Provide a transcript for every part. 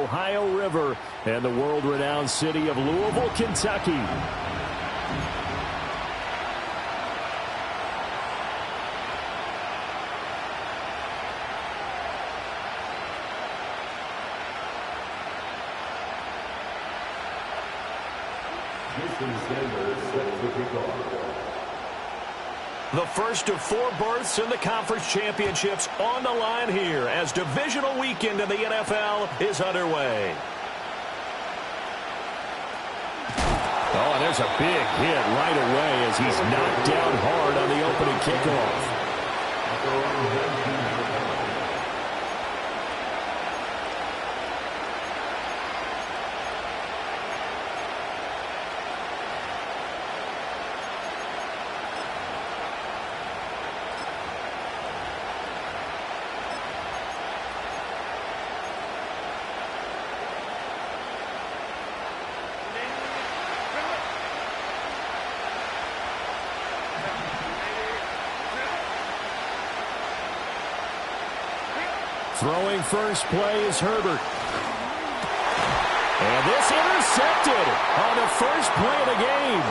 Ohio River and the world-renowned city of Louisville, Kentucky. The first of 4 berths in the conference championships on the line here as divisional weekend in the NFL is underway. Oh, and there's a big hit right away as he's knocked down hard on the opening kickoff. Throwing first play is Herbert. And this intercepted on the first play of the game.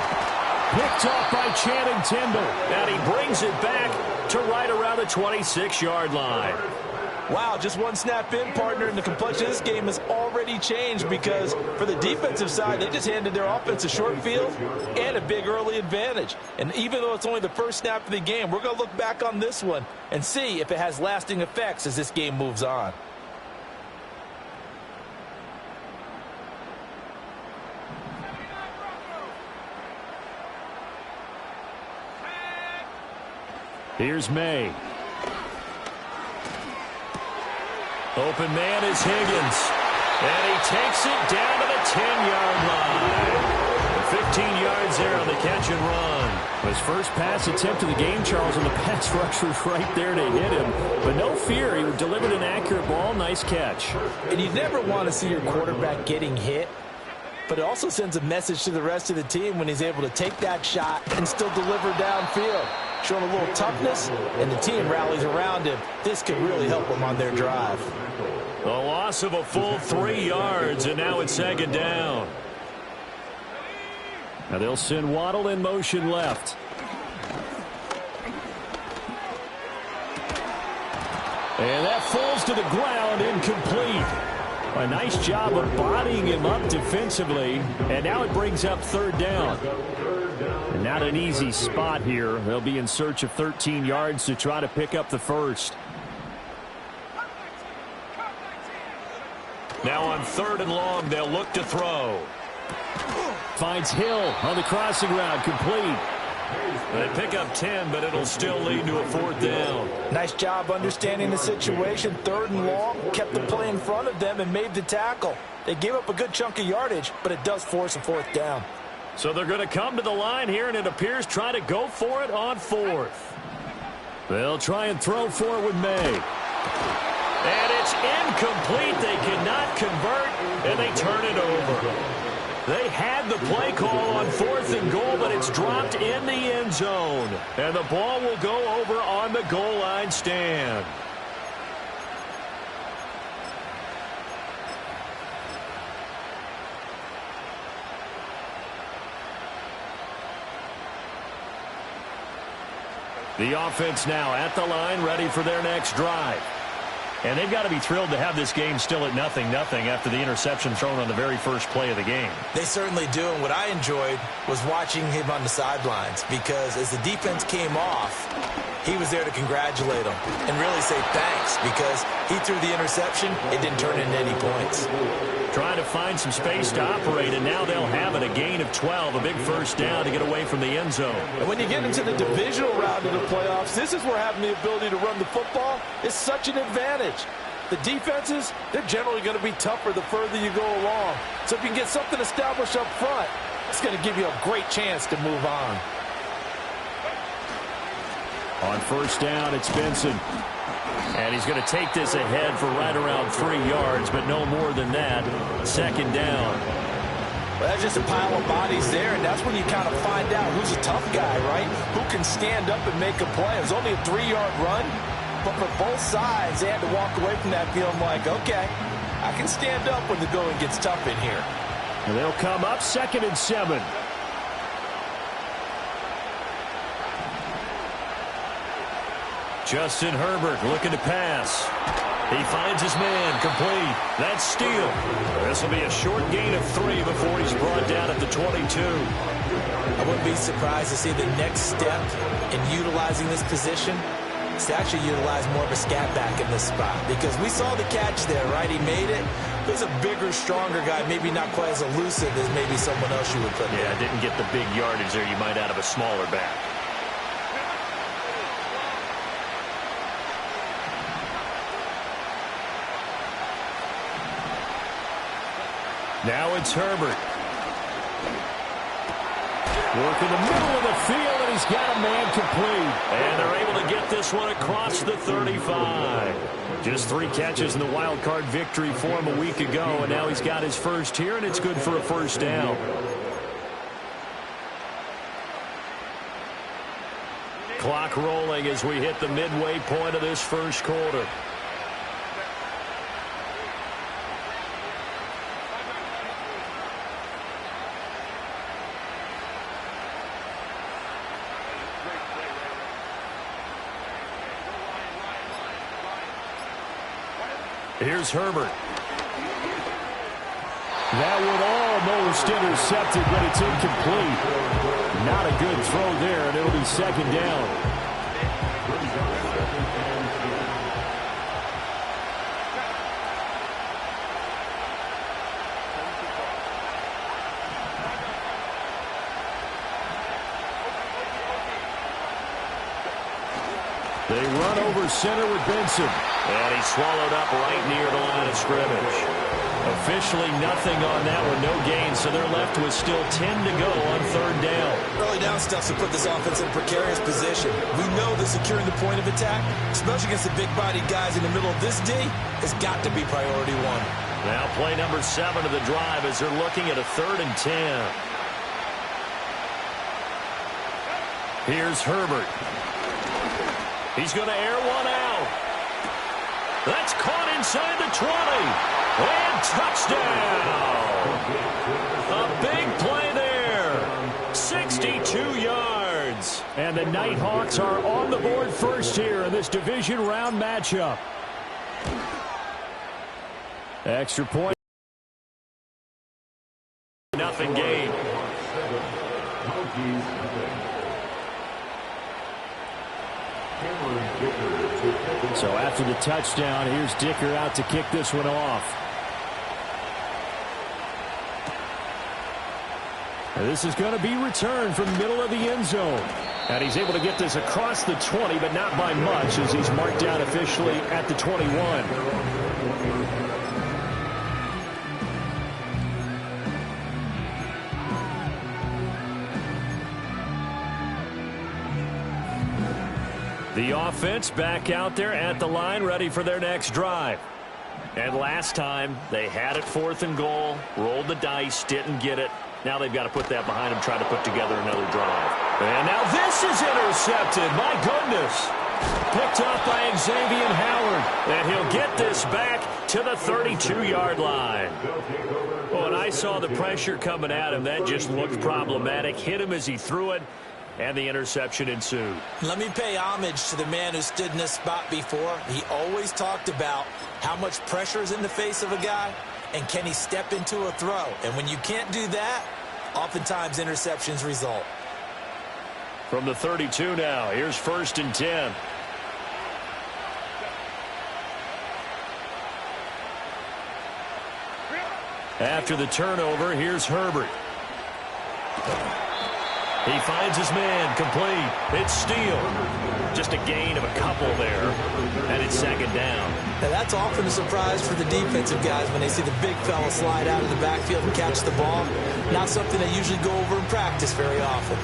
Picked off by Channing Tindall. And he brings it back to right around the 26-yard line. Wow, just one snap in, partner, and the complexion of this game has already changed because for the defensive side, they just handed their offense a short field and a big early advantage. And even though it's only the first snap of the game, we're going to look back on this one and see if it has lasting effects as this game moves on. Here's May. Open man is Higgins. And he takes it down to the 10-yard line. 15 yards there on the catch and run. His first pass attempt of the game, Charles, and the pass rush was right there to hit him. But no fear, he delivered an accurate ball. Nice catch. And you never want to see your quarterback getting hit. But it also sends a message to the rest of the team when he's able to take that shot and still deliver downfield. Showing a little toughness, and the team rallies around him. This could really help them on their drive. A loss of a full 3 yards, and now it's second down. Now they'll send Waddle in motion left. And that falls to the ground, incomplete. A nice job of bodying him up defensively, and now it brings up third down. And not an easy spot here. They'll be in search of 13 yards to try to pick up the first. Now on 3rd and long, they'll look to throw. Finds Hill on the crossing route, complete. They pick up 10, but it'll still lead to a 4th down. Nice job understanding the situation. 3rd and long, kept the play in front of them and made the tackle. They gave up a good chunk of yardage, but it does force a 4th down. So they're going to come to the line here, and it appears try to go for it on 4th. They'll try and throw for it with May. And it's incomplete. They cannot convert, and they turn it over. They had the play call on 4th and goal, but it's dropped in the end zone. And the ball will go over on the goal line stand. The offense now at the line, ready for their next drive. And they've got to be thrilled to have this game still at 0-0 after the interception thrown on the very first play of the game. They certainly do, and what I enjoyed was watching him on the sidelines because as the defense came off, he was there to congratulate them and really say thanks because he threw the interception. It didn't turn into any points. Trying to find some space to operate, and now they'll have it, a gain of 12, a big first down to get away from the end zone. And when you get into the divisional round of the playoffs, this is where having the ability to run the football is such an advantage. The defenses, they're generally going to be tougher the further you go along. So if you can get something established up front, it's going to give you a great chance to move on. On first down, it's Benson. And he's going to take this ahead for right around 3 yards, but no more than that. Second down. Well, that's just a pile of bodies there, and that's when you kind of find out who's a tough guy, right? Who can stand up and make a play. It was only a 3-yard run, but for both sides, they had to walk away from that feeling like, okay, I can stand up when the going gets tough in here. And they'll come up 2nd and 7. Justin Herbert looking to pass. He finds his man, complete. That's steal. This will be a short gain of 3 before he's brought down at the 22. I wouldn't be surprised to see the next step in utilizing this position is to actually utilize more of a scat back in this spot, because we saw the catch there, right? He made it. He's a bigger, stronger guy, maybe not quite as elusive as maybe someone else you would put there. Yeah, didn't get the big yardage there you might out of a smaller back. Now it's Herbert. Work in the middle of the field, and he's got a man complete. And they're able to get this one across the 35. Just 3 catches in the wild card victory for him a week ago, and now he's got his first here, and it's good for a first down. Clock rolling as we hit the midway point of this first quarter. Here's Herbert. That one almost intercepted, but it's incomplete. Not a good throw there, and it'll be 2nd down. They run over center with Benson. And he's swallowed up right near the line of scrimmage. Officially nothing on that one, no gain, so they're left with still 10 to go on 3rd down. Early down stuff to put this offense in a precarious position. We know that securing the point of attack, especially against the big-bodied guys in the middle of this D, has got to be priority 1. Now play number 7 of the drive as they're looking at a 3rd and 10. Here's Herbert. He's going to air one out. That's caught inside the 20. And touchdown. A big play there. 62 yards. And the Nighthawks are on the board first here in this division round matchup. Extra point. Nothing game. So after the touchdown, here's Dicker out to kick this one off. And this is going to be returned from the middle of the end zone. And he's able to get this across the 20, but not by much, as he's marked down officially at the 21. The offense back out there at the line, ready for their next drive. And last time, they had it 4th and goal, rolled the dice, didn't get it. Now they've got to put that behind them, try to put together another drive. And now this is intercepted. My goodness. Picked up by Xavier Howard. And he'll get this back to the 32-yard line. When I saw the pressure coming at him, that just looked problematic. Hit him as he threw it. And the interception ensued. Let me pay homage to the man who stood in this spot before. He always talked about how much pressure is in the face of a guy, and can he step into a throw. And when you can't do that, oftentimes interceptions result. From the 32 now, here's 1st and 10. After the turnover, here's Herbert. He finds his man, complete. It's Steele. Just a gain of a couple there, and it's 2nd down. Now that's often a surprise for the defensive guys when they see the big fella slide out of the backfield and catch the ball. Not something they usually go over in practice very often.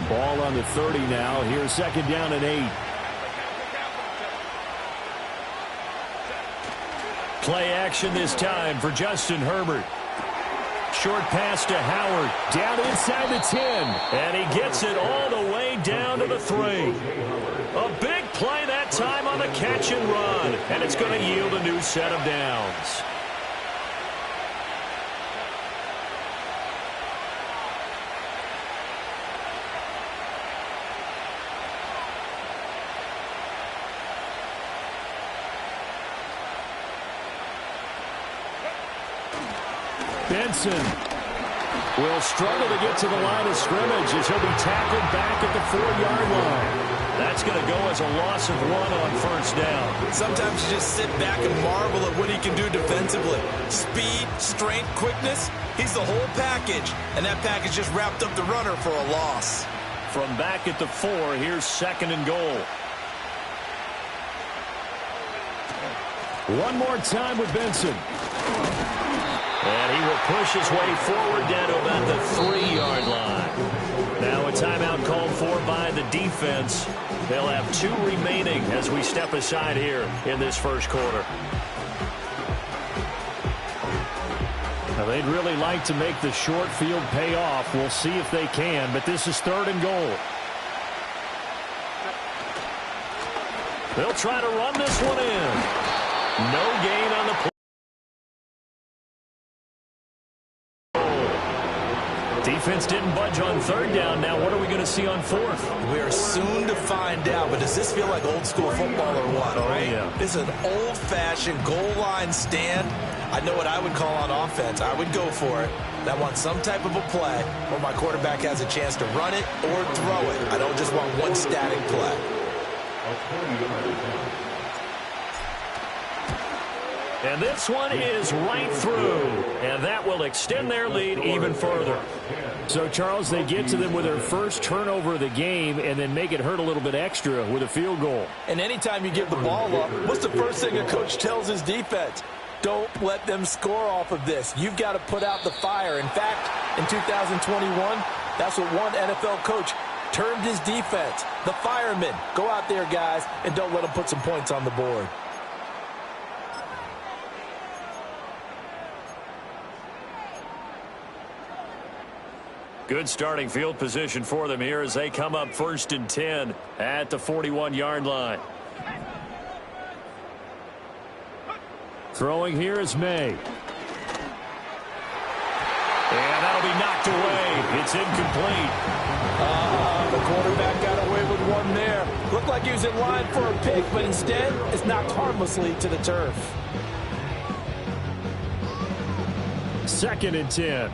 Ball on the 30 now. Here's 2nd down and 8. Play action this time for Justin Herbert. Short pass to Howard. Down inside the 10. And he gets it all the way down to the 3. A big play that time on the catch and run. And it's going to yield a new set of downs. Benson will struggle to get to the line of scrimmage as he'll be tackled back at the 4-yard line. That's going to go as a loss of 1 on first down. Sometimes you just sit back and marvel at what he can do defensively. Speed, strength, quickness, he's the whole package. And that package just wrapped up the runner for a loss. From back at the 4, here's 2nd and goal. One more time with Benson. And he will push his way forward down to about the 3-yard line. Now a timeout called for by the defense. They'll have 2 remaining as we step aside here in this first quarter. Now they'd really like to make the short field pay off. We'll see if they can, but this is 3rd and goal. They'll try to run this one in. No gain on the play. Defense didn't budge on 3rd down. Now what are we going to see on 4th? We are soon to find out, but does this feel like old school football or what? Oh, right? yeah. This is an old-fashioned goal line stand. I know what I would call on offense. I would go for it. I want some type of a play where my quarterback has a chance to run it or throw it. I don't just want one static play. And this one is right through. And that will extend their lead even further. So, Charles, they get to them with their first turnover of the game and then make it hurt a little bit extra with a field goal. And anytime you give the ball up, what's the first thing a coach tells his defense? Don't let them score off of this. You've got to put out the fire. In fact, in 2021, that's what one NFL coach termed his defense. The firemen. Go out there, guys, and don't let them put some points on the board. Good starting field position for them here as they come up 1st and 10 at the 41-yard line. Throwing here is May. And that'll be knocked away. It's incomplete. The quarterback got away with one there. Looked like he was in line for a pick, but instead it's knocked harmlessly to the turf. 2nd and 10.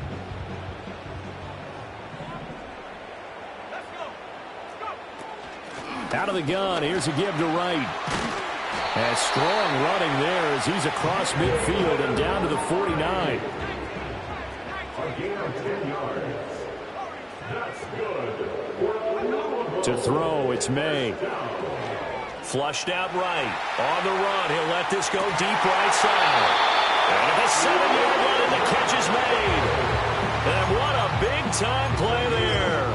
Out of the gun, here's a give to Wright. And strong running there as he's across midfield and down to the 49. To throw, it's May. Flushed out right. On the run, he'll let this go deep right side. And at the 7-yard line, the catch is made. And what a big-time play there.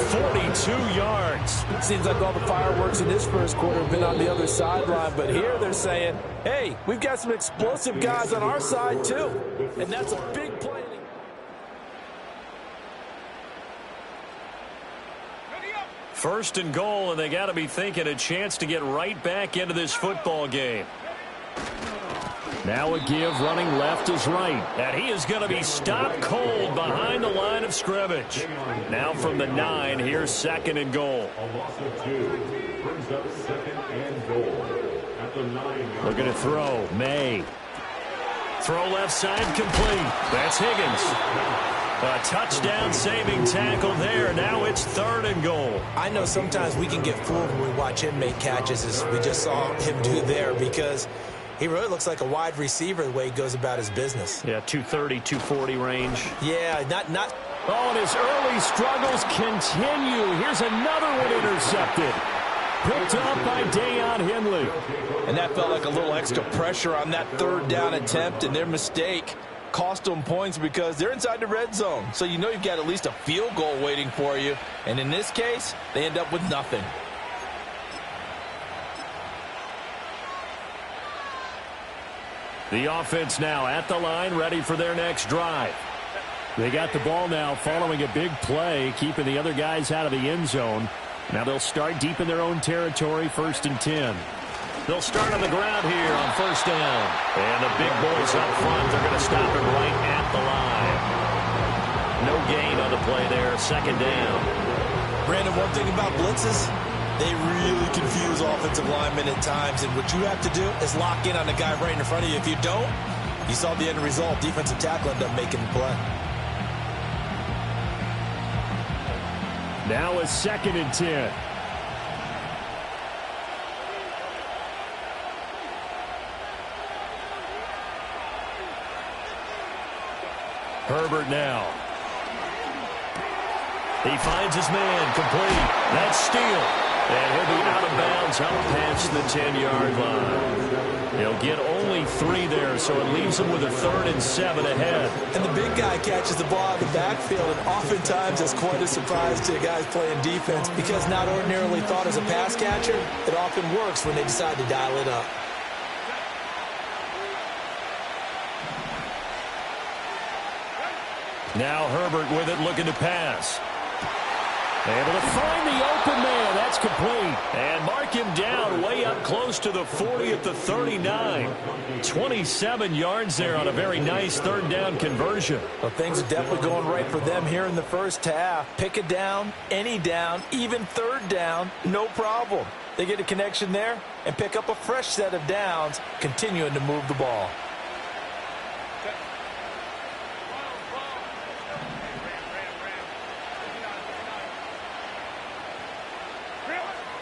42 yards. Seems like all the fireworks in this first quarter have been on the other sideline, but here they're saying, hey, we've got some explosive guys on our side too. And that's a big play. First and goal, and they got to be thinking a chance to get right back into this football game. Now a give, running left is right. And he is going to be stopped cold behind the line of scrimmage. Now from the 9, here's 2nd and goal. Looking to throw, May. Throw left side complete. That's Higgins. A touchdown-saving tackle there. Now it's 3rd and goal. I know sometimes we can get fooled when we watch him make catches, as we just saw him do there, because he really looks like a wide receiver the way he goes about his business. Yeah, 230, 240 range. Yeah, not. Oh, and his early struggles continue. Here's another one intercepted. Picked up by Deion Henley. And that felt like a little extra pressure on that 3rd down attempt, and their mistake cost them points because they're inside the red zone. So you know you've got at least a field goal waiting for you. And in this case, they end up with nothing. The offense now at the line, ready for their next drive. They got the ball now following a big play, keeping the other guys out of the end zone. Now they'll start deep in their own territory, 1st and 10. They'll start on the ground here on 1st down. And the big boys up front, they're going to stop it right at the line. No gain on the play there, 2nd down. Brandon, one thing about blitzes, they really confuse offensive linemen at times. And what you have to do is lock in on the guy right in front of you. If you don't, you saw the end result. Defensive tackle ended up making the play. Now a 2nd and 10. Herbert now. He finds his man, complete. That's steal. And he'll be out of bounds out past the 10-yard line. He'll get only 3 there, so it leaves him with a 3rd and 7 ahead. And the big guy catches the ball in the backfield, and oftentimes it's quite a surprise to guys playing defense because not ordinarily thought as a pass catcher, it often works when they decide to dial it up. Now Herbert with it, looking to pass. Able to find the open man. That's complete. And mark him down way up close to the 40 at the 39. 27 yards there on a very nice 3rd down conversion. Well, things are definitely going right for them here in the first half. Pick a down, any down, even 3rd down, no problem. They get a connection there and pick up a fresh set of downs, continuing to move the ball.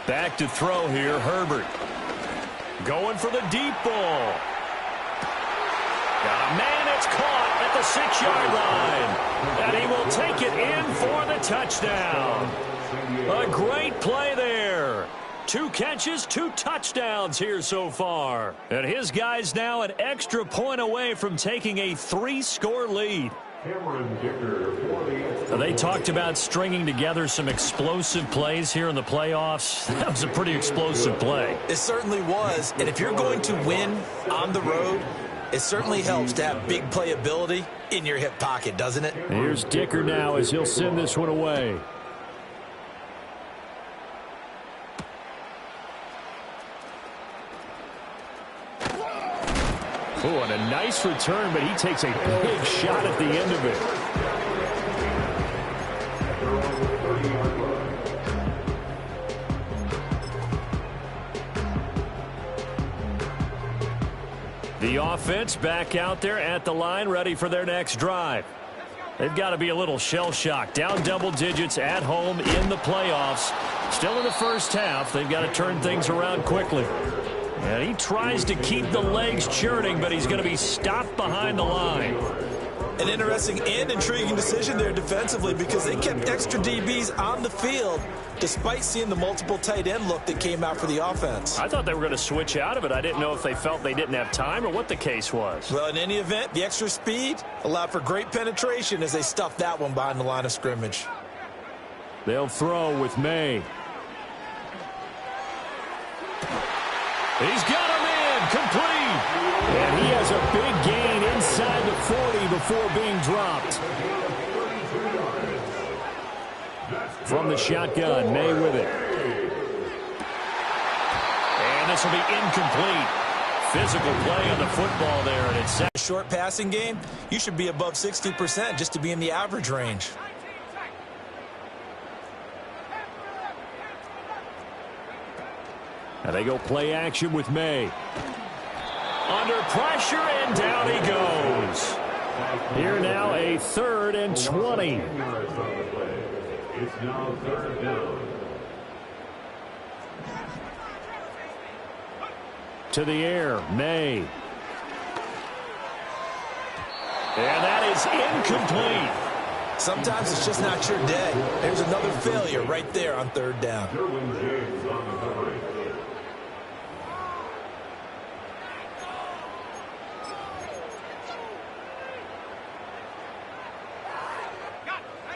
Back to throw here, Herbert. Going for the deep ball. Got a man that's caught at the 6-yard line. And he will take it in for the touchdown. A great play there. 2 catches, 2 touchdowns here so far. And his guys now an extra point away from taking a 3-score lead. They talked about stringing together some explosive plays here in the playoffs. That was a pretty explosive play. It certainly was. And if you're going to win on the road, it certainly helps to have big playability in your hip pocket, doesn't it? Here's Dicker now as he'll send this one away. Oh, and a nice return, but he takes a big shot at the end of it. The offense back out there at the line, ready for their next drive. They've got to be a little shell-shocked. Down double digits at home in the playoffs. Still in the first half. They've got to turn things around quickly. And he tries to keep the legs churning, but he's going to be stopped behind the line. An interesting and intriguing decision there defensively because they kept extra DBs on the field despite seeing the multiple tight end look that came out for the offense. I thought they were going to switch out of it. I didn't know if they felt they didn't have time or what the case was. Well, in any event, the extra speed allowed for great penetration as they stuffed that one behind the line of scrimmage. They'll throw with May. He's got him in, complete. And he has a big gain inside the 40 before being dropped. From the shotgun, May with it. And this will be incomplete. Physical play on the football there, and it's a short passing game. You should be above 60% just to be in the average range. Now they go play action with May. Under pressure, and down he goes. Here now a 3rd and 20. It's now 3rd down. To the air, May. And that is incomplete. Sometimes it's just not your day. There's another failure right there on 3rd down.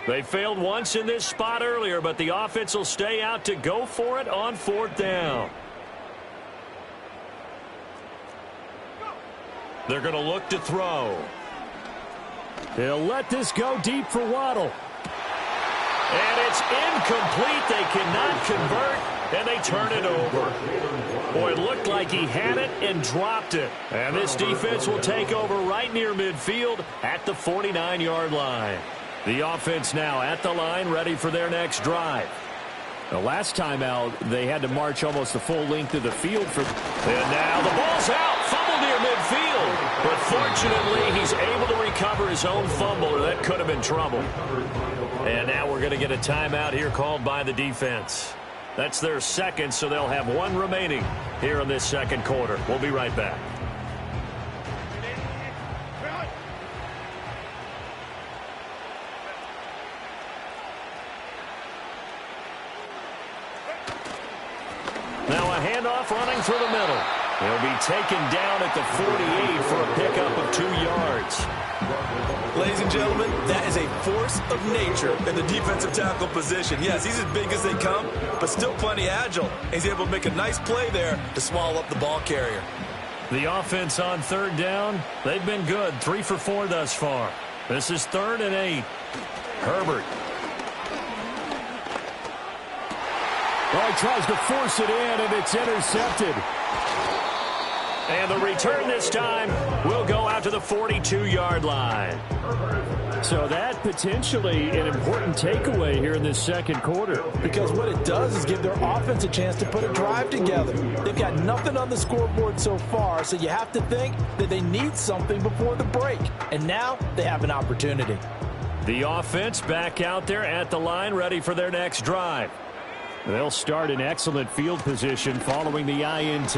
They failed once in this spot earlier, but the offense will stay out to go for it on 4th down. They're going to look to throw. He'll let this go deep for Waddle. And it's incomplete. They cannot convert, and they turn it over. Boy, it looked like he had it and dropped it. And this defense will take over right near midfield at the 49-yard line. The offense now at the line, ready for their next drive. The last time out, they had to march almost the full length of the field. And now the ball's out. Fumble near midfield. But fortunately, he's able to recover his own fumble, or that could have been trouble. And now we're going to get a timeout here called by the defense. That's their second, so they'll have one remaining here in this second quarter. We'll be right back. Now a handoff running through the middle. He'll be taken down at the 48 for a pickup of 2 yards. Ladies and gentlemen, that is a force of nature in the defensive tackle position. Yes, he's as big as they come, but still plenty agile. He's able to make a nice play there to swallow up the ball carrier. The offense on third down, they've been good. 3 for 4 thus far. This is 3rd and 8. Herbert. Well, he tries to force it in, and it's intercepted. And the return this time will go out to the 42-yard line. So that potentially an important takeaway here in this second quarter. Because what it does is give their offense a chance to put a drive together. They've got nothing on the scoreboard so far, so you have to think that they need something before the break. And now they have an opportunity. The offense back out there at the line, ready for their next drive. They'll start in excellent field position following the INT.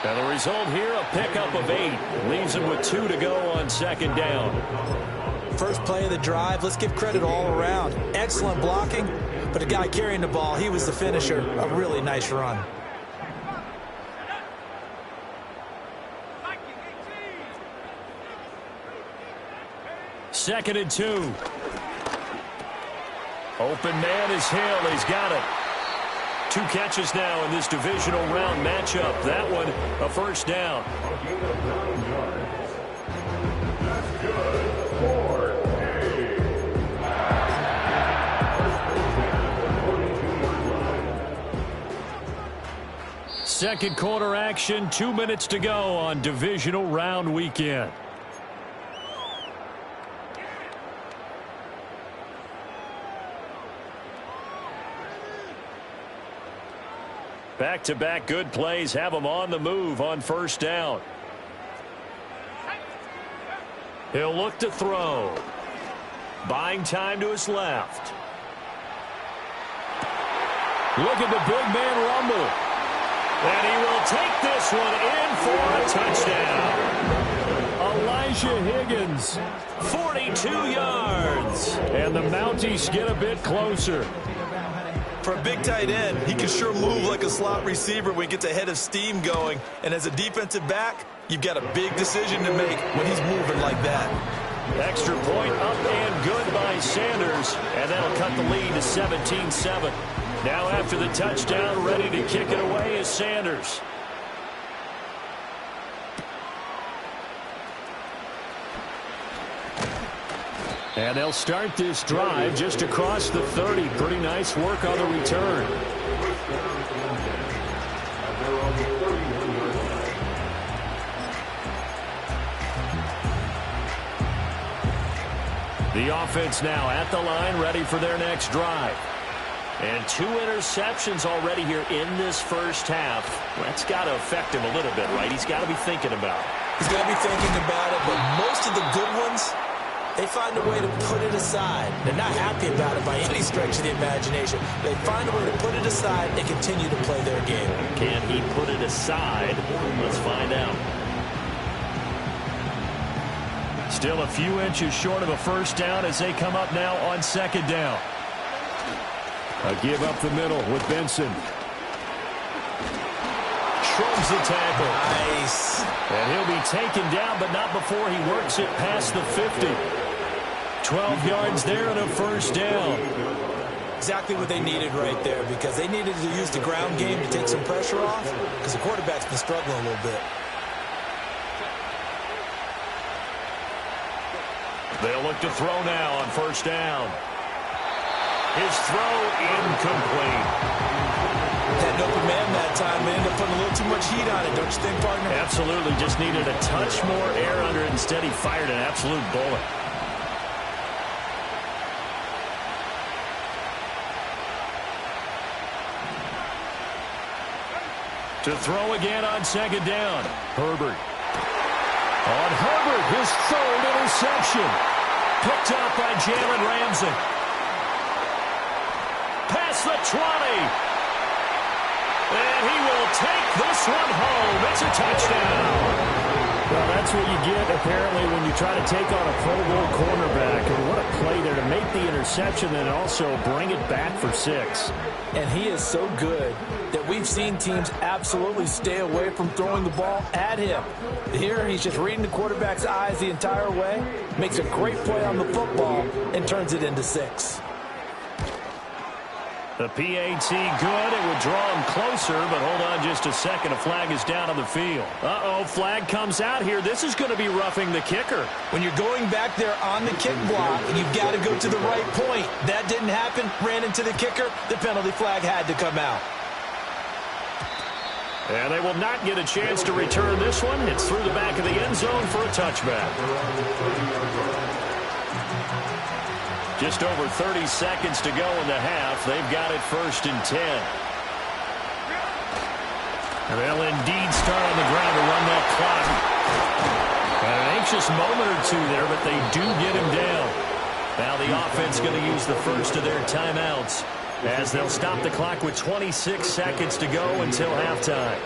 Now the result here, a pickup of 8. Leaves them with 2 to go on second down. First play of the drive, let's give credit all around. Excellent blocking, but the guy carrying the ball, he was the finisher. A really nice run. Second and 2. Open man is Hill. He's got it. 2 catches now in this divisional round matchup. That one, a first down. Second quarter action, 2 minutes to go on divisional round weekend. Back-to-back good plays have them on the move on first down. He'll look to throw. Buying time to his left. Look at the big man rumble. And he will take this one in for a touchdown. Elijah Higgins. 42 yards. And the Mounties get a bit closer. For a big tight end, he can sure move like a slot receiver when he gets a head of steam going. And as a defensive back, you've got a big decision to make when he's moving like that. Extra point up and good by Sanders. And that'll cut the lead to 17-7. Now after the touchdown, ready to kick it away is Sanders. And they'll start this drive just across the 30. Pretty nice work on the return. The offense now at the line, ready for their next drive. And 2 interceptions already here in this first half. That's got to affect him a little bit, right? He's got to be thinking about it. He's got to be thinking about it, but most of the good ones, they find a way to put it aside. They're not happy about it by any stretch of the imagination. They find a way to put it aside and continue to play their game. Can he put it aside? Let's find out. Still a few inches short of a first down as they come up now on second down. A give up the middle with Benson. Shrugs the tackle. Nice. And he'll be taken down, but not before he works it past the 50. 12 yards there and a first down. Exactly what they needed right there, because they needed to use the ground game to take some pressure off, because the quarterback's been struggling a little bit. They'll look to throw now on first down. His throw incomplete. Had an open man that time, but ended up putting a little too much heat on it, don't you think, partner? Absolutely. Just needed a touch more air under it. Instead, he fired an absolute bullet. To throw again on second down. Herbert. On Herbert, his third interception. Picked up by Jalen Ramsey. Past the 20. And he will take this one home. It's a touchdown. Well, that's what you get, apparently, when you try to take on a Pro Bowl cornerback. And what a play there to make the interception and also bring it back for 6. And he is so good that we've seen teams absolutely stay away from throwing the ball at him. Here, he's just reading the quarterback's eyes the entire way, makes a great play on the football, and turns it into 6. The PAT good. It would draw him closer, but hold on just a second. A flag is down on the field. Uh-oh, flag comes out here. This is going to be roughing the kicker. When you're going back there on the kick block, you've got to go to the right point. That didn't happen. Ran into the kicker. The penalty flag had to come out. And they will not get a chance to return this one. It's through the back of the end zone for a touchback. Just over 30 seconds to go in the half. They've got it 1st and 10. And they'll indeed start on the ground to run that clock. And an anxious moment or two there, but they do get him down. Now the offense going to use the first of their timeouts as they'll stop the clock with 26 seconds to go until halftime.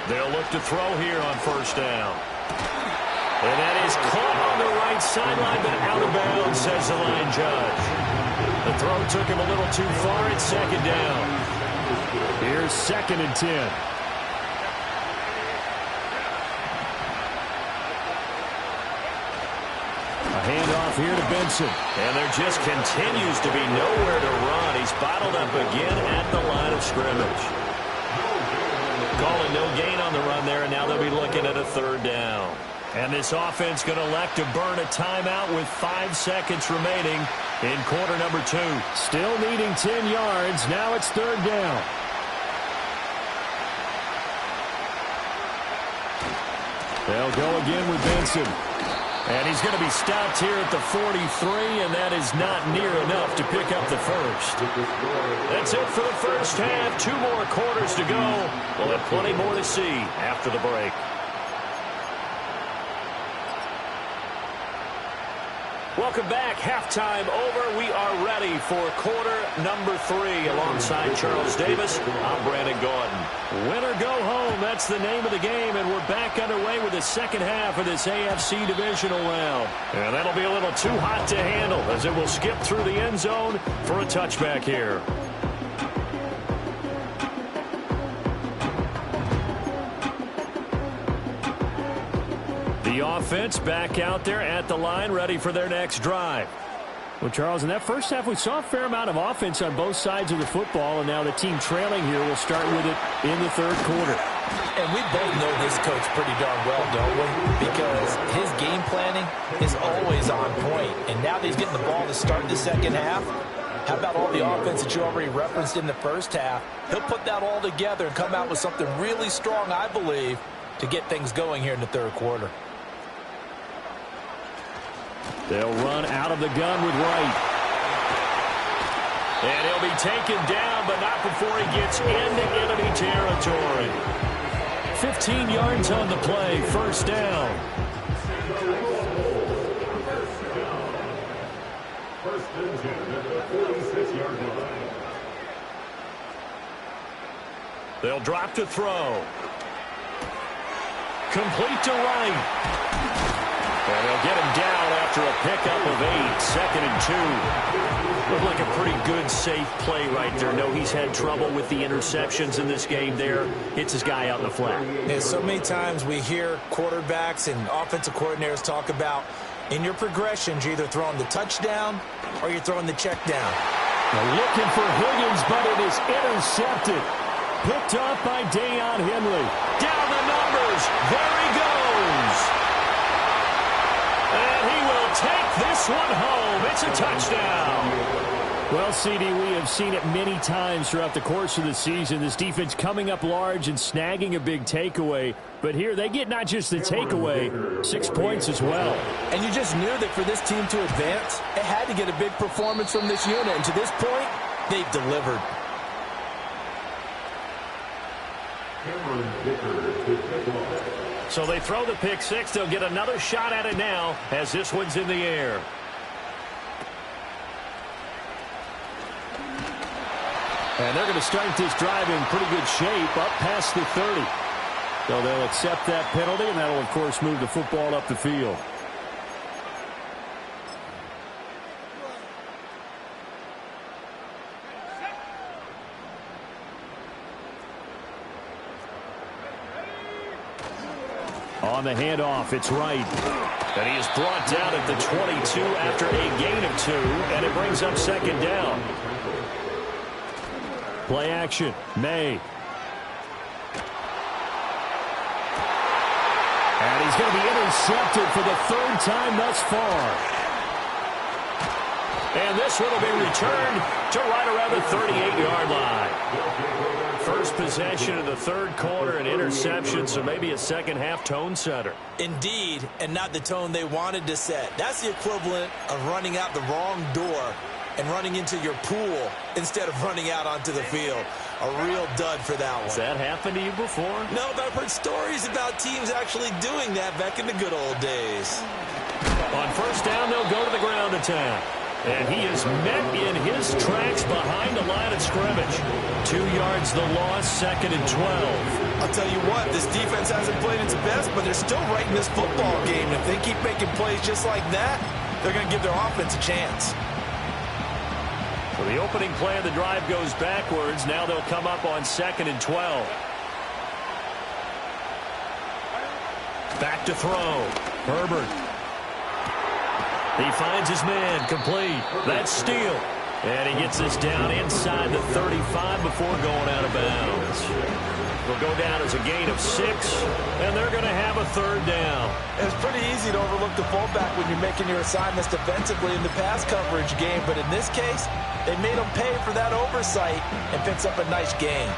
They'll look to throw here on first down. And that is caught on the right sideline, but out of bounds, says the line judge. The throw took him a little too far. It's second down. Here's 2nd and 10. A handoff here to Benson. And there just continues to be nowhere to run. He's bottled up again at the line of scrimmage. Calling no gain on the run there, and now they'll be looking at a 3rd down. And this offense going to elect to burn a timeout with 5 seconds remaining in quarter number 2. Still needing 10 yards. Now it's 3rd down. They'll go again with Benson. And he's going to be stopped here at the 43, and that is not near enough to pick up the first. That's it for the first half. 2 more quarters to go. We'll have plenty more to see after the break. Welcome back. Halftime over. We are ready for quarter number 3. Alongside Charles Davis, I'm Brandon Gordon. Win or go home. That's the name of the game, and we're back underway with the second half of this AFC divisional round. And that'll be a little too hot to handle as it will skip through the end zone for a touchback here. The offense back out there at the line, ready for their next drive. Well, Charles, in that first half, we saw a fair amount of offense on both sides of the football, and now the team trailing here will start with it in the 3rd quarter. And we both know this coach pretty darn well, don't we? Because his game planning is always on point. And now that he's getting the ball to start the second half, how about all the offense that you already referenced in the first half? He'll put that all together and come out with something really strong, I believe, to get things going here in the 3rd quarter. They'll run out of the gun with Wright. And he'll be taken down, but not before he gets into enemy territory. 15 yards on the play, 1st down. They'll drop to throw. Complete to Wright. And they'll get him down after a pickup of 8, 2nd and 2. Looked like a pretty good, safe play right there. No, he's had trouble with the interceptions in this game there. Hits his guy out in the flat. Yeah, so many times we hear quarterbacks and offensive coordinators talk about in your progressions, you're either throwing the touchdown or you're throwing the check down. They're looking for Higgins, but it is intercepted. Picked off by Deion Henley. Down the numbers. There he goes. And he will take this one home. It's a touchdown. Well, CD, we have seen it many times throughout the course of the season. This defense coming up large and snagging a big takeaway. But here they get not just the takeaway, 6 points as well. And you just knew that for this team to advance, it had to get a big performance from this unit. And to this point, they've delivered. So they throw the pick six. They'll get another shot at it now as this one's in the air. And they're going to start this drive in pretty good shape up past the 30. So they'll accept that penalty, and that'll, of course, move the football up the field. On the handoff, it's Wright. And he is brought down at the 22 after a gain of 2, and it brings up second down. Play action, May. And he's going to be intercepted for the 3rd time thus far. And this one will be returned to right around the 38-yard line. First possession of the 3rd quarter, an interception, so maybe a second-half tone setter. Indeed, and not the tone they wanted to set. That's the equivalent of running out the wrong door and running into your pool instead of running out onto the field. A real dud for that one. Has that happened to you before? No, but I've heard stories about teams actually doing that back in the good old days. On first down, they'll go to the ground attack. And he is met in his tracks behind the line of scrimmage. 2 yards the loss, 2nd and 12. I'll tell you what, this defense hasn't played its best, but they're still right in this football game. If they keep making plays just like that, they're going to give their offense a chance. So the opening play of the drive goes backwards. Now they'll come up on 2nd and 12. Back to throw. Herbert. He finds his man, complete. That's Steele. And he gets this down inside the 35 before going out of bounds. Will go down as a gain of 6, and they're going to have a 3rd down. It's pretty easy to overlook the fullback when you're making your assignments defensively in the pass coverage game, but in this case, they made him pay for that oversight and picks up a nice gain.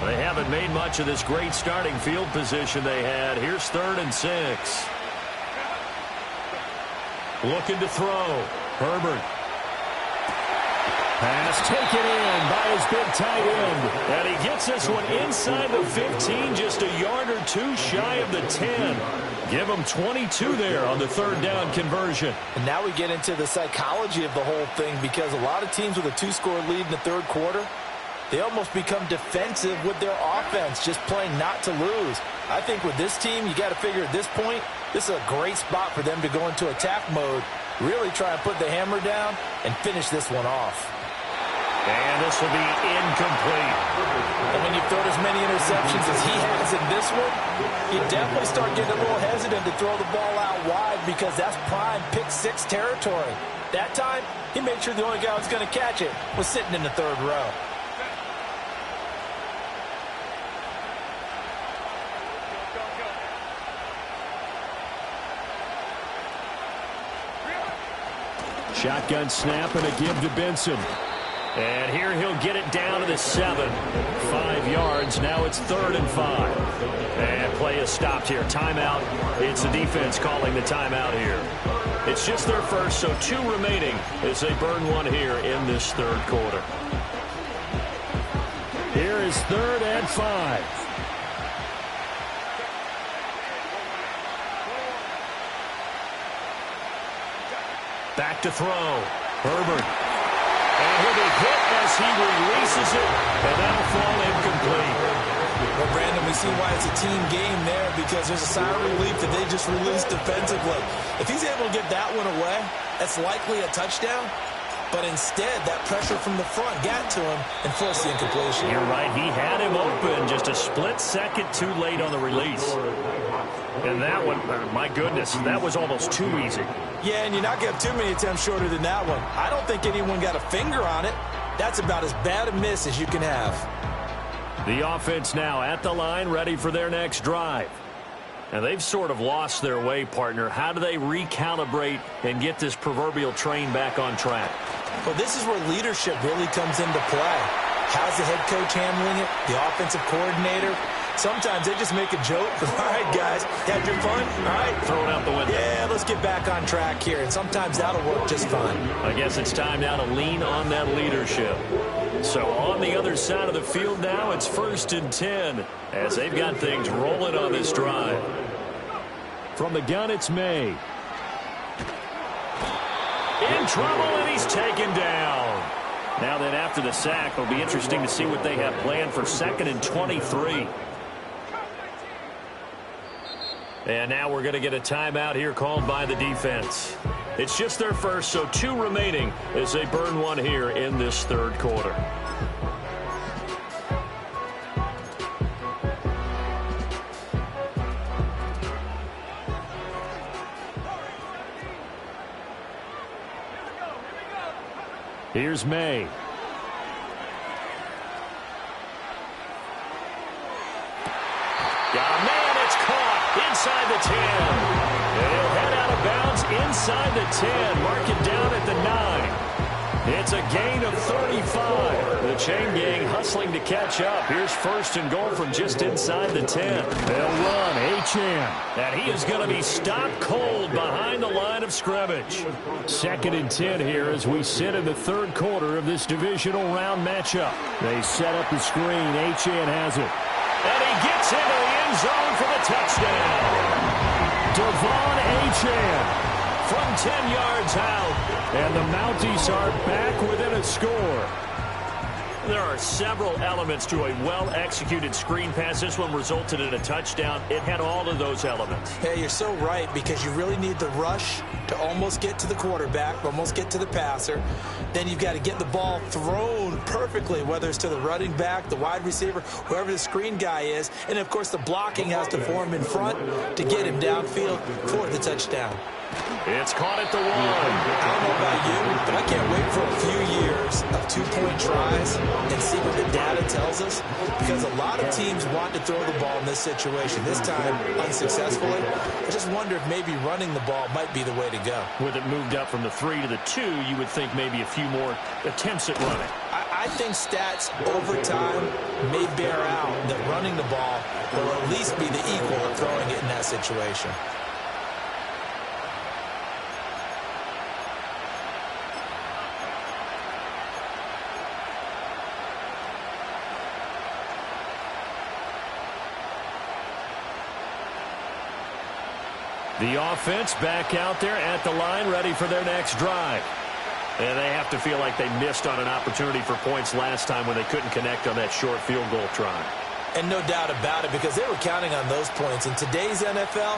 They haven't made much of this great starting field position they had. Here's 3rd and 6. Looking to throw. Herbert. Pass taken in by his big tight end. And he gets this one inside the 15, just a yard or 2 shy of the 10. Give him 22 there on the 3rd down conversion. And now we get into the psychology of the whole thing, because a lot of teams with a 2-score lead in the 3rd quarter, they almost become defensive with their offense, just playing not to lose. I think with this team, you got to figure at this point, this is a great spot for them to go into attack mode, really try and put the hammer down and finish this one off. And this will be incomplete. And when you throw as many interceptions as he has in this one, you definitely start getting a little hesitant to throw the ball out wide, because that's prime pick 6 territory. That time, he made sure the only guy who was going to catch it was sitting in the 3rd row. Shotgun snap and a give to Benson. And here he'll get it down to the 7. 5 yards. Now it's 3rd and 5. And play is stopped here. Timeout. It's the defense calling the timeout here. It's just their first, so 2 remaining as they burn one here in this 3rd quarter. Here is 3rd and 5. Back to throw. Herbert. And he'll be hit as he releases it, and that'll fall incomplete. Well, Brandon, we see why it's a team game there, because there's a sigh of relief that they just released defensively. If he's able to get that one away, that's likely a touchdown. But instead, that pressure from the front got to him and forced the incompletion. You're right. He had him open, just a split second too late on the release. And that one, my goodness, that was almost too easy. Yeah, and you're not going to have too many attempts shorter than that one. I don't think anyone got a finger on it. That's about as bad a miss as you can have. The offense now at the line, ready for their next drive. And they've sort of lost their way, partner. How do they recalibrate and get this proverbial train back on track? Well, this is where leadership really comes into play. How's the head coach handling it? The offensive coordinator? Sometimes they just make a joke. All right, guys, had your fun? All right. Throw it out the window. Yeah, let's get back on track here. And sometimes that'll work just fine. I guess it's time now to lean on that leadership. So on the other side of the field now, it's 1st and 10 as they've got things rolling on this drive. From the gun, it's May. In trouble, and he's taken down. Now then, after the sack, it'll be interesting to see what they have planned for 2nd and 23. And now we're going to get a timeout here called by the defense. It's just their first, so 2 remaining as they burn one here in this 3rd quarter. Here's May. Got a man, it's caught inside the 10. And he'll head out of bounds inside the 10. Mark it down at the 9. It's a gain of 35. The chain gang hustling to catch up. Here's 1st and goal from just inside the 10. They'll run Achane. And he is going to be stopped cold behind the line of scrimmage. 2nd and 10 here as we sit in the 3rd quarter of this divisional round matchup. They set up the screen. Achane has it. And he gets into the end zone for the touchdown. Devon Achane from 10 yards out. And the Mounties are back within a score. There are several elements to a well-executed screen pass. This one resulted in a touchdown. It had all of those elements. Hey, you're so right, because you really need the rush to almost get to the quarterback, almost get to the passer. Then you've got to get the ball thrown perfectly, whether it's to the running back, the wide receiver, whoever the screen guy is. And, of course, the blocking has to form in front to get him downfield for the touchdown. It's caught at the 1. I don't know about you, but I can't wait for a few years of 2-point tries and see what the data tells us, because a lot of teams want to throw the ball in this situation. This time, unsuccessfully. I just wonder if maybe running the ball might be the way to go. With it moved up from the 3 to the 2, you would think maybe a few more attempts at running. I think stats over time may bear out that running the ball will at least be the equal of throwing it in that situation. The offense back out there at the line, ready for their next drive. And they have to feel like they missed on an opportunity for points last time when they couldn't connect on that short field goal try. And no doubt about it, because they were counting on those points. In today's NFL,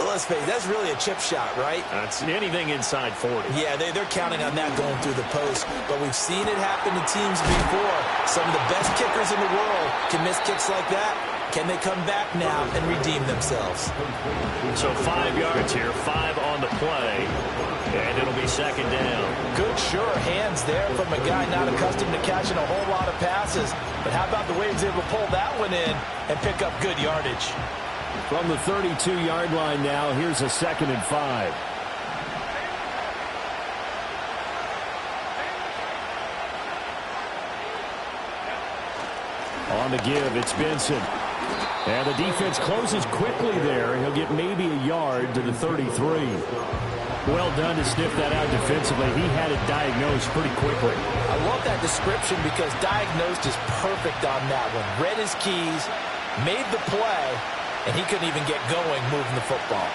let's face it, that's really a chip shot, right? That's anything inside 40. Yeah, they're counting on that going through the post. But we've seen it happen to teams before. Some of the best kickers in the world can miss kicks like that. Can they come back now and redeem themselves? So 5 yards here, 5 on the play, and it'll be 2nd down. Good, sure hands there from a guy not accustomed to catching a whole lot of passes. But how about the way he was able to pull that one in and pick up good yardage? From the 32-yard line now, here's a 2nd and 5. On the give, it's Benson. And the defense closes quickly there. He'll get maybe a yard to the 33. Well done to sniff that out defensively. He had it diagnosed pretty quickly. I love that description because diagnosed is perfect on that one. Read his keys, made the play, and he couldn't even get going moving the football.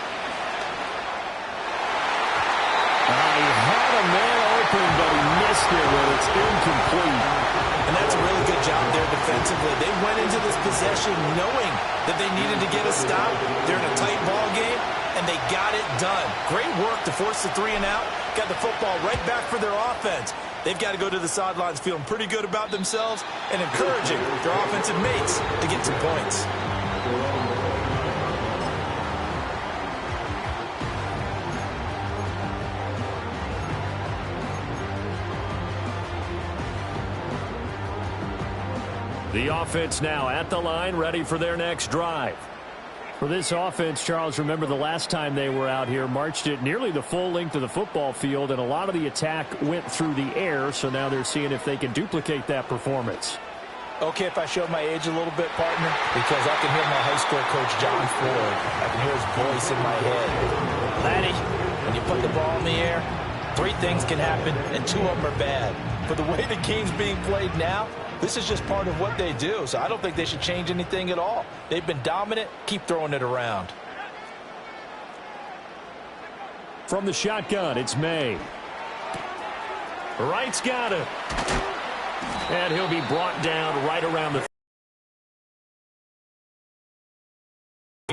He had a man open, but he missed it when it's incomplete. And that's a really good job there defensively. They went into this possession knowing that they needed to get a stop. They're in a tight ball game, and they got it done. Great work to force the 3 and out. Got the football right back for their offense. They've got to go to the sidelines feeling pretty good about themselves and encouraging their offensive mates to get some points. The offense now at the line, ready for their next drive. For this offense, Charles, remember the last time they were out here, marched it nearly the full length of the football field, and a lot of the attack went through the air, so now they're seeing if they can duplicate that performance. Okay, if I show my age a little bit, partner, because I can hear my high school coach, John Ford. I can hear his voice in my head. Laddie, when you put the ball in the air, 3 things can happen, and 2 of them are bad. For the way the game's being played now, this is just part of what they do, so I don't think they should change anything at all. They've been dominant. Keep throwing it around. From the shotgun, it's May. Wright's got it. And he'll be brought down right around the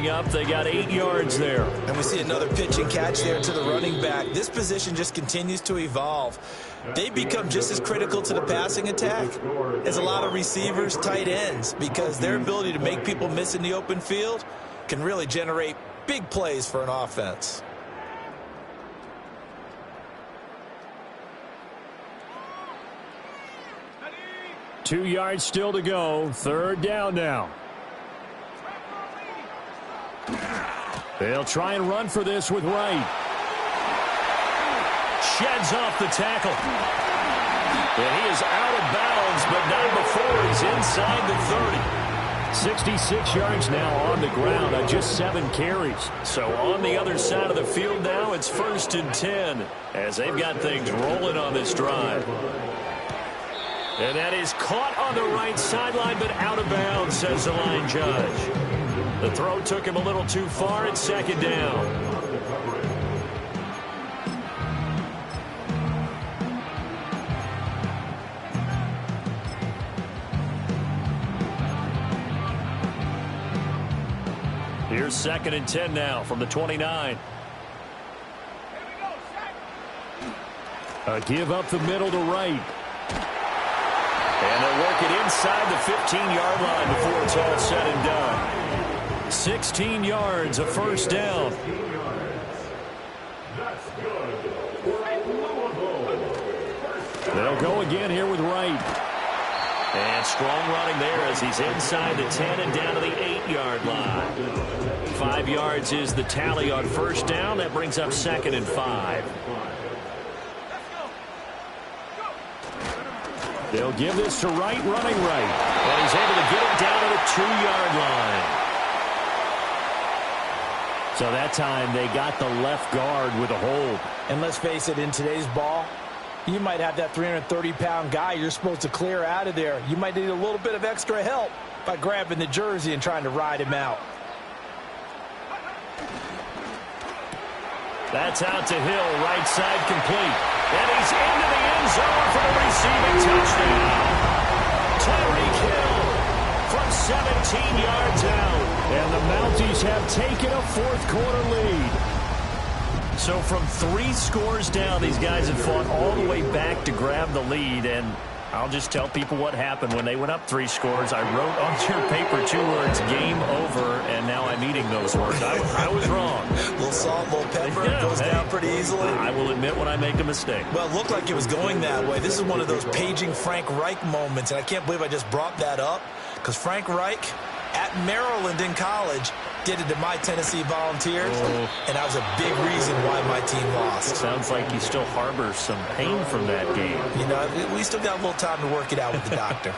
up. They got 8 yards there. And we see another pitch and catch there to the running back. This position just continues to evolve. They become just as critical to the passing attack as a lot of receivers, tight ends, because their ability to make people miss in the open field can really generate big plays for an offense. Two yards still to go. 3rd down now. They'll try and run for this with Wright. Sheds off the tackle. And he is out of bounds, but not before he's inside the 30. 66 yards now on the ground on just 7 carries. So on the other side of the field now, it's 1st and 10 as they've got things rolling on this drive. And that is caught on the right sideline, but out of bounds, says the line judge. The throw took him a little too far. It's 2nd down. Here's 2nd and 10 now from the 29. A give up the middle to Wright. And they'll work it inside the 15-yard line before it's all said and done. 16 yards, a 1st down. They'll go again here with Wright. And strong running there as he's inside the 10 and down to the 8-yard line. 5 yards is the tally on 1st down. That brings up 2nd and 5. They'll give this to Wright, running right. And he's able to get it down to the 2-yard line. So that time they got the left guard with a hold. And let's face it, in today's ball, you might have that 330-pound guy you're supposed to clear out of there. You might need a little bit of extra help by grabbing the jersey and trying to ride him out. That's out to Hill, right side complete. And he's into the end zone for the receiving touchdown. Tyreek Hill from 17 yards out. And the Mounties have taken a 4th quarter lead. So from 3 scores down, these guys have fought all the way back to grab the lead. And I'll just tell people what happened when they went up 3 scores. I wrote on your paper 2 words, game over, and now I'm eating those words. I was wrong. A little salt, a little pepper, goes down pretty easily. I will admit when I make a mistake. Well, it looked like it was going that way. This is one of those paging Frank Reich moments, and I can't believe I just brought that up, because Frank Reich at Maryland in college did it to my Tennessee Volunteers, and that was a big reason why my team lost. Sounds like you still harbor some pain from that game. You know, we still got a little time to work it out with the doctor.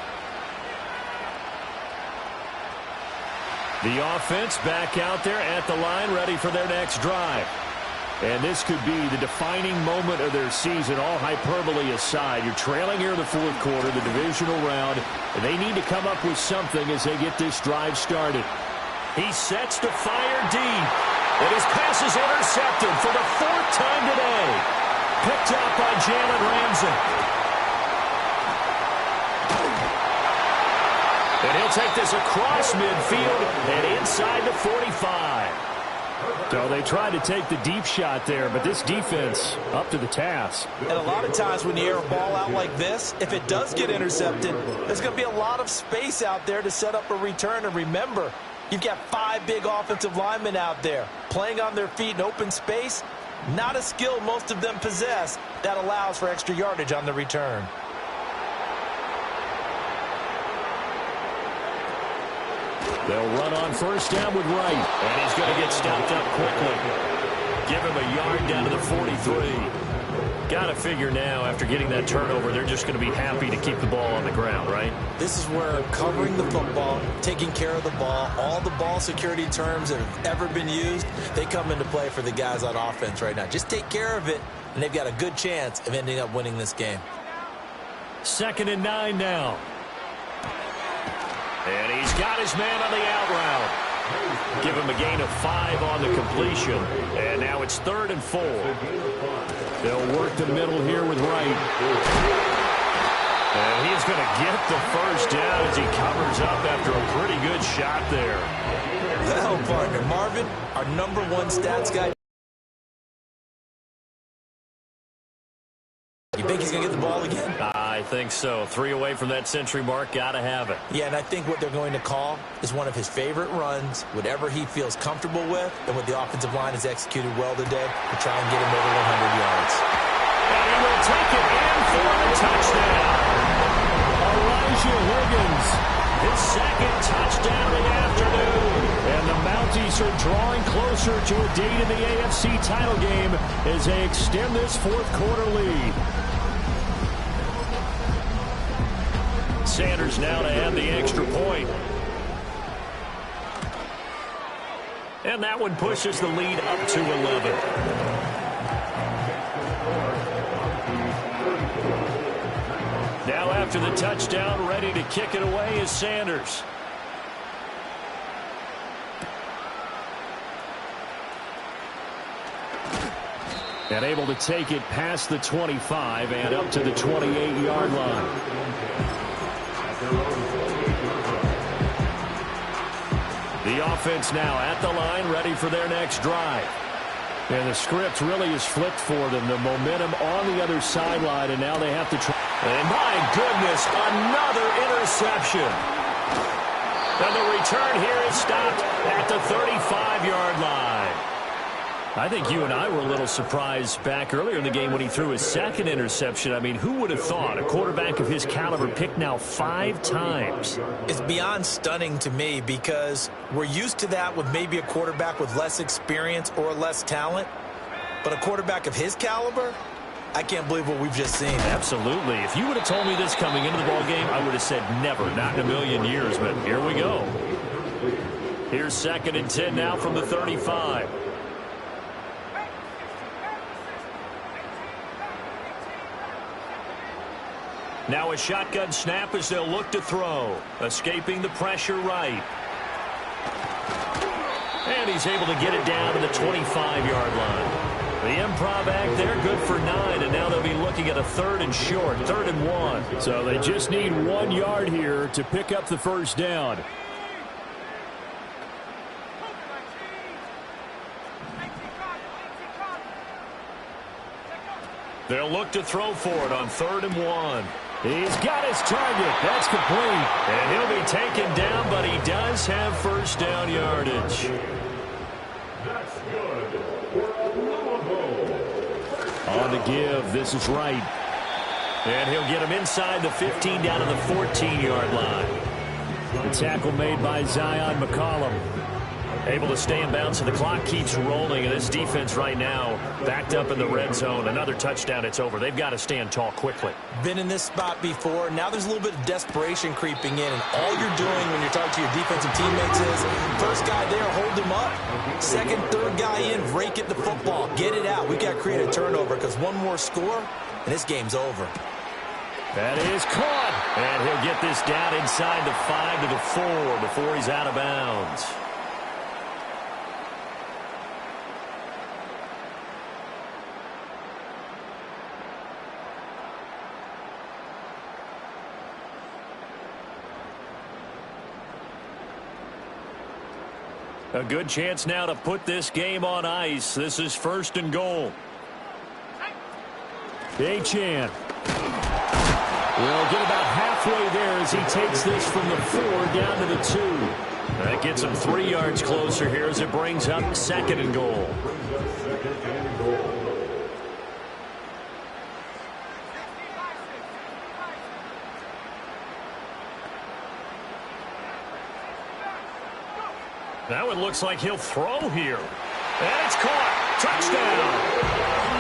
The offense back out there at the line, ready for their next drive. And this could be the defining moment of their season, all hyperbole aside. You're trailing here in the 4th quarter, the divisional round, and they need to come up with something as they get this drive started. He sets to fire deep. And his pass is intercepted for the 4th time today. Picked up by Jalen Ramsey. And he'll take this across midfield and inside the 45. So they tried to take the deep shot there, but this defense up to the task. And a lot of times when you air a ball out like this, if it does get intercepted, there's going to be a lot of space out there to set up a return. And remember, you've got 5 big offensive linemen out there playing on their feet in open space. Not a skill most of them possess that allows for extra yardage on the return. They'll run on first down with Wright. And he's going to get stopped up quickly. Give him a yard down to the 43. Got to figure now, after getting that turnover, they're just going to be happy to keep the ball on the ground, right? This is where covering the football, taking care of the ball, all the ball security terms that have ever been used, they come into play for the guys on offense right now. Just take care of it, and they've got a good chance of ending up winning this game. 2nd and 9 now. And he's got his man on the out route. Give him a gain of 5 on the completion. And now it's 3rd and 4. They'll work the middle here with Wright. And he's going to get the first down as he covers up after a pretty good shot there. Well, partner, Marvin, our #1 stats guy. You think he's going to get the ball again? I think so. 3 away from that century mark. Got to have it. Yeah, and I think what they're going to call is one of his favorite runs, whatever he feels comfortable with, and what the offensive line has executed well today to try and get him over 100 yards. And he will take it in for a touchdown. Elijah Higgins, his 2nd touchdown of the afternoon. And the Mounties are drawing closer to a date in the AFC title game as they extend this 4th quarter lead. Sanders now to add the extra point. And that one pushes the lead up to 11. Now after the touchdown, ready to kick it away is Sanders. And able to take it past the 25 and up to the 28-yard line. The offense now at the line, ready for their next drive. And the script really is flipped for them. The momentum on the other sideline, and now they have to try. And my goodness, another interception. And the return here is stopped at the 35-yard line. I think you and I were a little surprised back earlier in the game when he threw his 2nd interception. I mean, who would have thought a quarterback of his caliber picked now 5 times? It's beyond stunning to me because we're used to that with maybe a quarterback with less experience or less talent. But a quarterback of his caliber, I can't believe what we've just seen. Absolutely. If you would have told me this coming into the ballgame, I would have said never, not in a million years. But here we go. Here's 2nd and 10 now from the 35. Now a shotgun snap as they'll look to throw. Escaping the pressure right. And he's able to get it down to the 25-yard line. The improv act there, good for 9, and now they'll be looking at a 3rd and short, 3rd and 1. So they just need 1 yard here to pick up the first down. They'll look to throw for it on 3rd and 1. He's got his target. That's complete. And he'll be taken down, but he does have first down yardage. On the give, this is Wright. And he'll get him inside the 15 down to the 14-yard line. The tackle made by Zion McCollum. Able to stay in bounds, so the clock keeps rolling. And this defense right now backed up in the red zone. Another touchdown, it's over. They've got to stand tall quickly. Been in this spot before. Now there's a little bit of desperation creeping in. And all you're doing when you're talking to your defensive teammates is, first guy there, hold him up. 2nd, 3rd guy in, rake at the football. Get it out. We've got to create a turnover because one more score, and this game's over. That is caught. And he'll get this down inside the 5 to the 4 before he's out of bounds. A good chance now to put this game on ice. This is 1st and goal. Achane will get about halfway there as he takes this from the 4 down to the 2. That gets him 3 yards closer here as it brings up 2nd and goal. Now it looks like he'll throw here. And it's caught. Touchdown.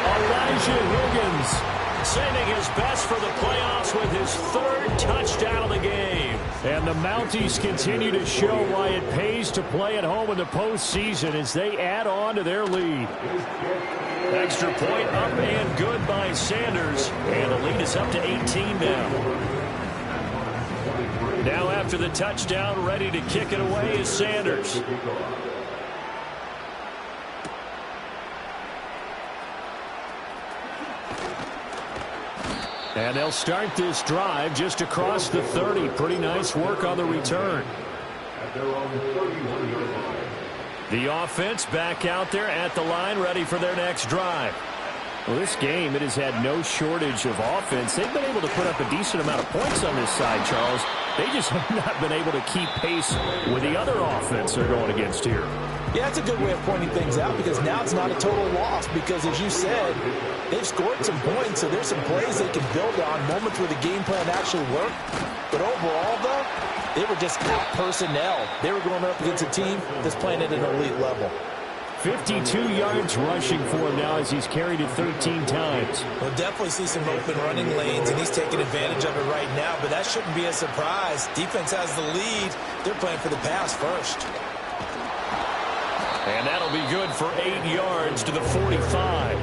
Elijah Higgins saving his best for the playoffs with his 3rd touchdown of the game. And the Mounties continue to show why it pays to play at home in the postseason as they add on to their lead. Extra point up and good by Sanders. And the lead is up to 18 now. Now after the touchdown, ready to kick it away is Sanders. And they'll start this drive just across the 30. Pretty nice work on the return. The offense back out there at the line, ready for their next drive. Well, this game, it has had no shortage of offense. They've been able to put up a decent amount of points on this side, Charles. They just have not been able to keep pace with the other offense they're going against here. Yeah, it's a good way of pointing things out because now it's not a total loss because, as you said, they've scored some points, so there's some plays they can build on, moments where the game plan actually worked. But overall, though, they were just out personnel. They were going up against a team that's playing at an elite level. 52 yards rushing for him now as he's carried it 13 times. We'll definitely see some open running lanes, and he's taking advantage of it right now, but that shouldn't be a surprise. Defense has the lead. They're playing for the pass first. And that'll be good for 8 yards to the 45.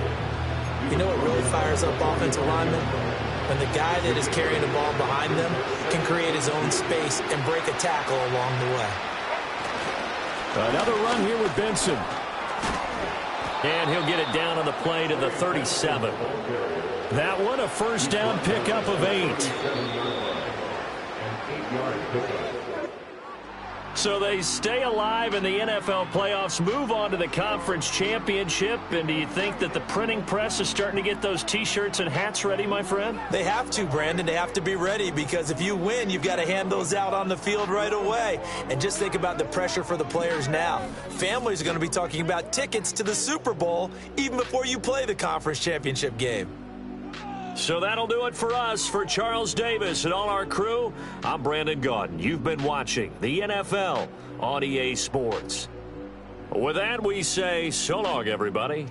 You know what really fires up offensive linemen? When the guy that is carrying the ball behind them can create his own space and break a tackle along the way. Another run here with Benson. And he'll get it down on the play to the 37. That one a first down pickup of 8. So they stay alive in the NFL playoffs, move on to the conference championship. And do you think that the printing press is starting to get those T-shirts and hats ready, my friend? They have to, Brandon. They have to be ready because if you win, you've got to hand those out on the field right away. And just think about the pressure for the players now. Families are going to be talking about tickets to the Super Bowl even before you play the conference championship game. So that'll do it for us. For Charles Davis and all our crew, I'm Brandon Gaudin. You've been watching the NFL on EA Sports. With that, we say so long, everybody.